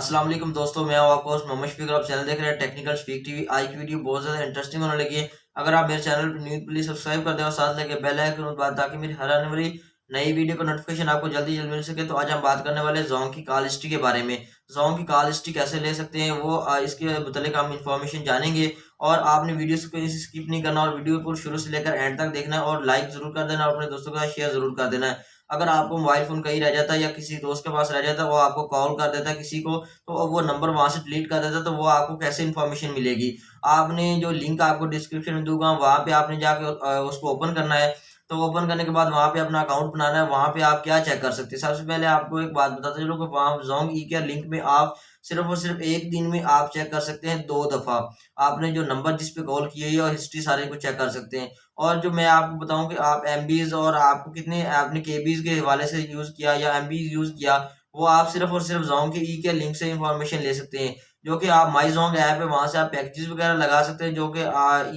अस्सलाम वालेकुम दोस्तों, मैं हूं आपका होस्ट मोहम्मद शफीक और आप चैनल देख रहे हैं टेक्निकल स्पीक टीवी। आज की वीडियो बहुत ज़्यादा इंटरेस्टिंग होने लगी है। अगर आप मेरे चैनल पर न्यू प्लीज़ सब्सक्राइब कर दें और साथ लगे बेल आइकन दबा ताकि मेरी हर आने वाली नई वीडियो का नोटिफिकेशन आपको जल्दी जल्दी मिल सके। तो आज हम बात करने वाले हैं ज़ोंग की कॉल हिस्ट्री के बारे में। ज़ोंग की कॉल हिस्ट्री कैसे ले सकते हैं वो इसके मुतालिक हम इंफॉर्मेशन जानेंगे। और आपने वीडियो को स्किप नहीं करना और वीडियो को शुरू से लेकर एंड तक देखना है और लाइक ज़रूर कर देना और अपने दोस्तों के साथ शेयर ज़रूर कर देना है। अगर आपको मोबाइल फ़ोन कहीं रह जाता है या किसी दोस्त के पास रह जाता है, वो आपको कॉल कर देता है किसी को, तो वो नंबर वहाँ से डिलीट कर देता है, तो वो आपको कैसे इन्फॉर्मेशन मिलेगी? आपने जो लिंक आपको डिस्क्रिप्शन में दूँगा, वहाँ पे आपने जाके उसको ओपन करना है। तो ओपन करने के बाद वहाँ पे अपना अकाउंट बनाना है, वहाँ पे आप क्या चेक कर सकते हैं? सबसे पहले आपको एक बात बताता चलूँ कि वहाँ ज़ोंग ई-केयर लिंक में आप सिर्फ़ और सिर्फ़ 1 दिन में आप चेक कर सकते हैं 2 दफ़ा। आपने जो नंबर जिस पे कॉल की है और हिस्ट्री सारे को चेक कर सकते हैं। और जो मैं आपको बताऊँ कि आप एमबीज़ और आपको कितने आपने केबीज़ के हवाले से यूज़ किया या एमबी यूज़ किया, वो आप सिर्फ़ और सिर्फ़ ज़ोंग के ई-केयर लिंक से इन्फॉर्मेशन ले सकते हैं। जो कि आप माई ज़ोंग ऐप है, वहाँ से आप पैकेजेस वगैरह लगा सकते हैं, जो कि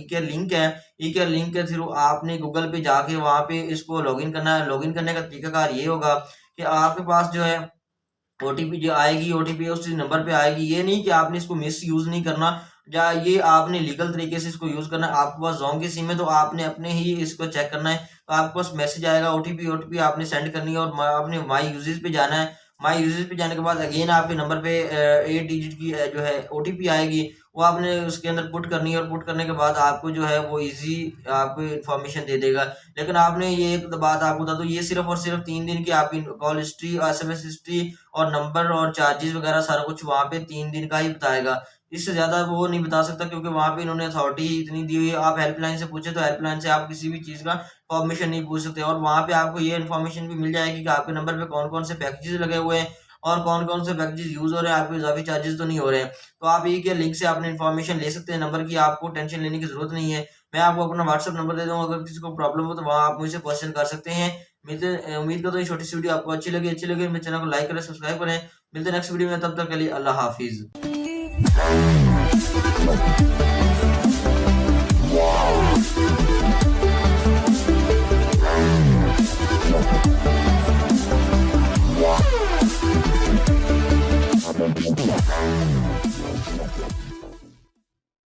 ई-केयर लिंक है। ई-केयर लिंक के थ्रू आपने गूगल पे जाके वहाँ पे इसको लॉगिन करना है। लॉगिन करने का तरीकाकार ये होगा कि आपके पास जो है ओटीपी जो आएगी, ओटीपी उसी नंबर पे आएगी। ये नहीं कि आपने इसको मिसयूज़ नहीं करना, या ये आपने लीगल तरीके से इसको यूज़ करना है। आपके पास ज़ोंग की सिम है, तो आपने अपने ही इसको चेक करना है। तो आपके पास मैसेज आएगा, ओटीपी ओटीपी आपने सेंड करनी है और आपने माई यूजेज पे जाना है। माई यूजेज पे जाने के बाद अगेन आपके नंबर पे 8 डिजिट की जो है ओटीपी आएगी, वो आपने उसके अंदर पुट करनी है और पुट करने के बाद आपको जो है वो ईज़ी आपको इन्फॉर्मेशन दे देगा। लेकिन आपने ये एक बात आपको बता दूँ, ये सिर्फ़ और सिर्फ़ 3 दिन की आपकी कॉल हिस्ट्री और एसएमएस हिस्ट्री और नंबर और चार्जेज़ वगैरह सारा कुछ वहाँ पे 3 दिन का ही बताएगा। इससे ज़्यादा वो नहीं बता सकता, क्योंकि वहाँ पे इन्होंने अथॉरिटी ही इतनी दी हुई है। आप हेल्पलाइन से पूछे तो हेल्पलाइन से आप किसी भी चीज़ का इन्फॉर्मेशन नहीं पूछ सकते, और वहाँ पे आपको ये इन्फॉर्मेशन भी मिल जाएगी कि आपके नंबर पे कौन-कौन से पैकेजेज़ लगे हुए हैं और कौन-कौन से पैकेजेज़ यूज़ हो रहे हैं, आपके इज़ाफ़ी चार्जेज़ तो नहीं हो रहे हैं। तो आप ये के लिंक से आपने इन्फॉर्मेशन ले सकते हैं, नंबर की आपको टेंशन लेने की ज़रूरत नहीं है। मैं आपको अपना व्हाट्सएप नंबर दे दूँगा, अगर किसी को प्रॉब्लम हो तो वहाँ आप मुझसे क्वेश्चन कर सकते हैं। उम्मीद करता हूँ ये छोटी-सी वीडियो आपको अच्छी लगी मेरे चैनल को लाइक करें, सब्सक्राइब करें। मिलते हैं नेक्स्ट वीडियो में, तब तक के लिए अल्लाह हाफ़िज़।